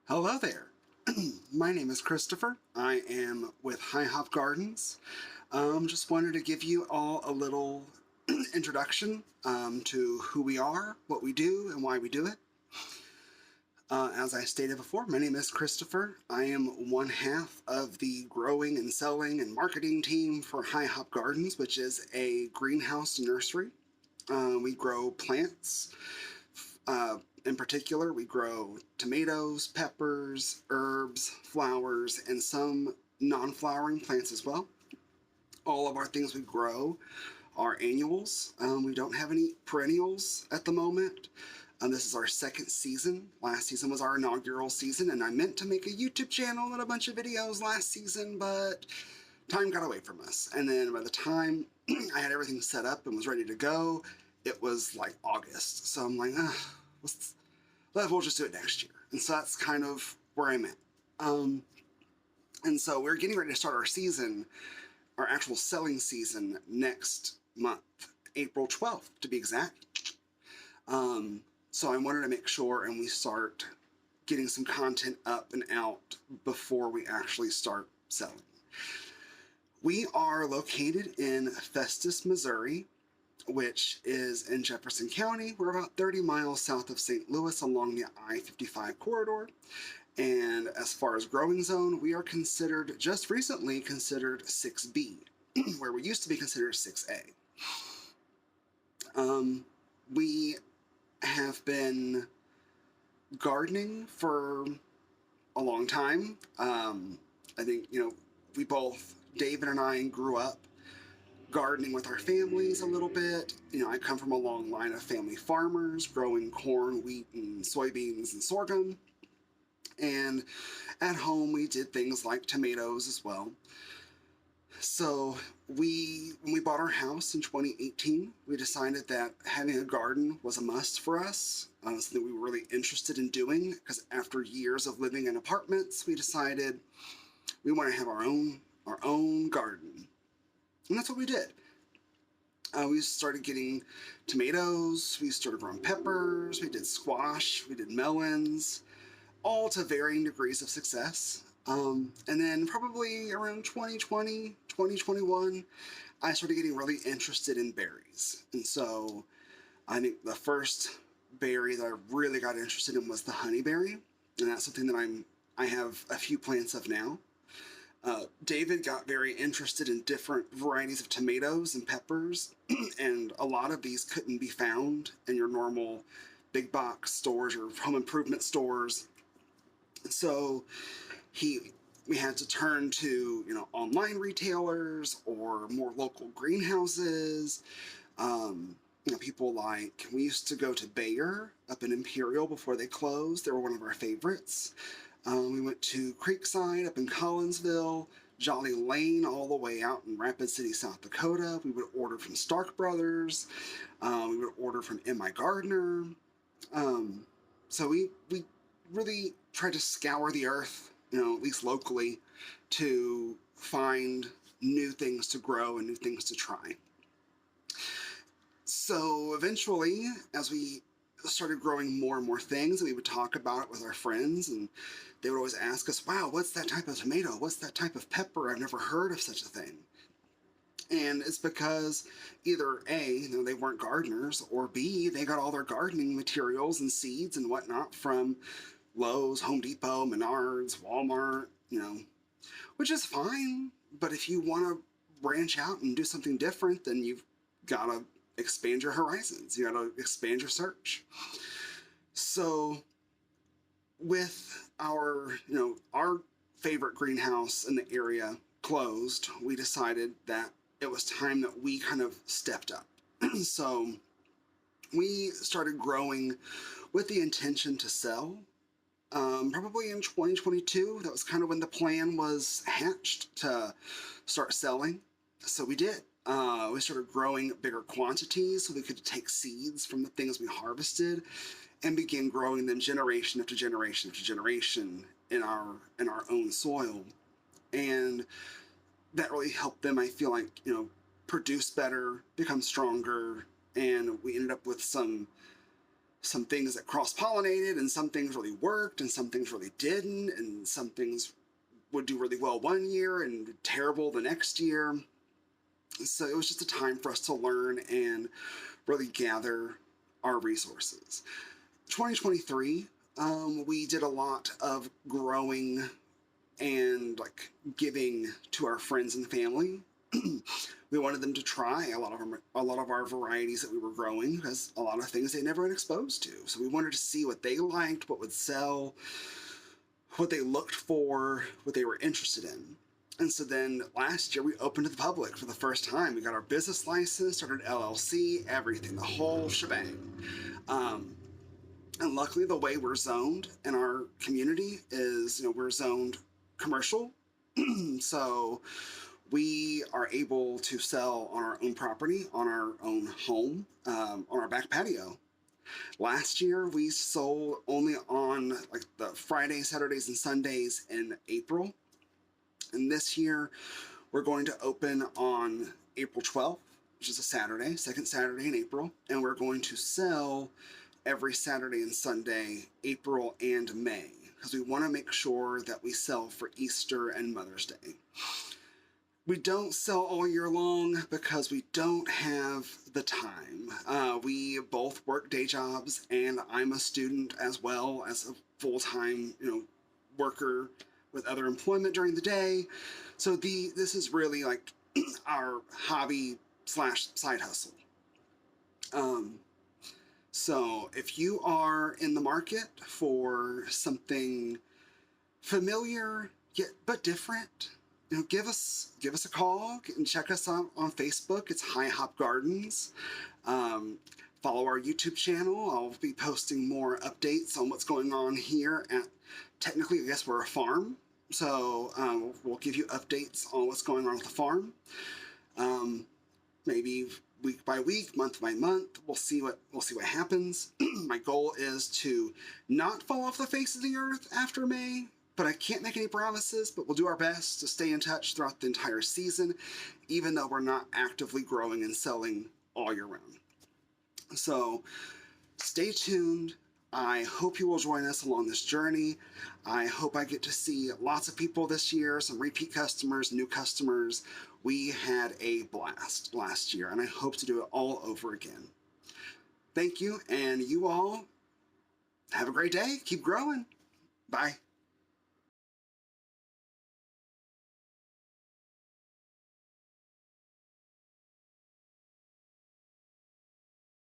Hello there. My name is Christopher. I am with Hei-Hopp Gardens. Just wanted to give you all a little introduction to who we are, what we do, and why we do it. As I stated before, my name is Christopher. I am one half of the growing and selling and marketing team for Hei-Hopp Gardens, which is a greenhouse nursery. We grow plants. In particular, we grow tomatoes, peppers, herbs, flowers, and some non-flowering plants as well. All of our things we grow are annuals. We don't have any perennials at the moment. This is our second season. Last season was our inaugural season, and I meant to make a YouTube channel and a bunch of videos last season, but time got away from us. And then by the time I had everything set up and was ready to go, it was like August. So I'm like, we'll just do it next year. And so that's kind of where I'm at. And so we're getting ready to start our season, our actual selling season next month, April 12th to be exact. So I wanted to make sure and we start getting some content up and out before we actually start selling. We are located in Festus, Missouri, which is in Jefferson County. We're about 30 miles south of St. Louis along the I-55 corridor. And as far as growing zone, we are just recently considered 6B, where we used to be considered 6A. We have been gardening for a long time. I think, we both, David and I, grew up gardening with our families a little bit. I come from a long line of family farmers growing corn, wheat, and soybeans and sorghum. And at home, we did things like tomatoes as well. So when we bought our house in 2018, we decided that having a garden was a must for us, something we were really interested in doing, because after years of living in apartments, we decided we want to have our own garden. And that's what we did. We started getting tomatoes, we started growing peppers, we did squash, we did melons, all to varying degrees of success. And then probably around 2020, 2021, I started getting really interested in berries. And so I think the first berry that I really got interested in was the honeyberry. And that's something that I have a few plants of now. David got very interested in different varieties of tomatoes and peppers, and a lot of these couldn't be found in your normal big box stores or home improvement stores. So we had to turn to, online retailers or more local greenhouses. People like, we used to go to Bayer up in Imperial before they closed. They were one of our favorites. We went to Creekside up in Collinsville, Jolly Lane all the way out in Rapid City, South Dakota. We would order from Stark Brothers. We would order from M.I. Gardner. So we really tried to scour the earth, at least locally, to find new things to grow and new things to try. So eventually, as we started growing more and more things, and we would talk about it with our friends, and they would always ask us, wow, what's that type of tomato? What's that type of pepper? I've never heard of such a thing. And it's because either A, they weren't gardeners, or B, they got all their gardening materials and seeds and whatnot from Lowe's, Home Depot, Menards, Walmart, which is fine. But if you want to branch out and do something different, then you've got to expand your horizons. You got to expand your search. So with our favorite greenhouse in the area closed, we decided that it was time that we kind of stepped up. So we started growing with the intention to sell. Probably in 2022, that was kind of when the plan was hatched to start selling. So we did. We started growing bigger quantities so we could take seeds from the things we harvested and begin growing them generation after generation after generation in our own soil. And that really helped them, I feel like, produce better, become stronger, and we ended up with some some things that cross-pollinated, and some things really worked, and some things really didn't, and some things would do really well one year and terrible the next year. So it was just a time for us to learn and really gather our resources. 2023, we did a lot of growing and like giving to our friends and family. We wanted them to try a lot of our varieties that we were growing, because a lot of things they never been exposed to. So we wanted to see what they liked, what would sell, what they looked for, what they were interested in. And so then last year we opened to the public for the first time. We got our business license, started LLC, everything, the whole shebang. And luckily, the way we're zoned in our community is, we're zoned commercial. So we are able to sell on our own property, on our own home, on our back patio. Last year, we sold only on like the Fridays, Saturdays, and Sundays in April. And this year, we're going to open on April 12th, which is a Saturday, second Saturday in April. And we're going to sell every Saturday and Sunday, April and May, because we want to make sure that we sell for Easter and Mother's Day. We don't sell all year long because we don't have the time. We both work day jobs, and I'm a student as well as a full-time, worker with other employment during the day. So this is really like our hobby / side hustle. So if you are in the market for something familiar yet but different, give us a call and check us out on Facebook. It's Hei-Hopp Gardens. Follow our YouTube channel. I'll be posting more updates on what's going on here at, technically, I guess we're a farm. So we'll give you updates on what's going on with the farm. Maybe week by week, month by month, we'll see what happens. My goal is to not fall off the face of the earth after May, but I can't make any promises, but we'll do our best to stay in touch throughout the entire season, even though we're not actively growing and selling all year round. So stay tuned. I hope you will join us along this journey. I hope I get to see lots of people this year, some repeat customers, new customers. We had a blast last year, and I hope to do it all over again. Thank you, and you all have a great day. Keep growing. Bye.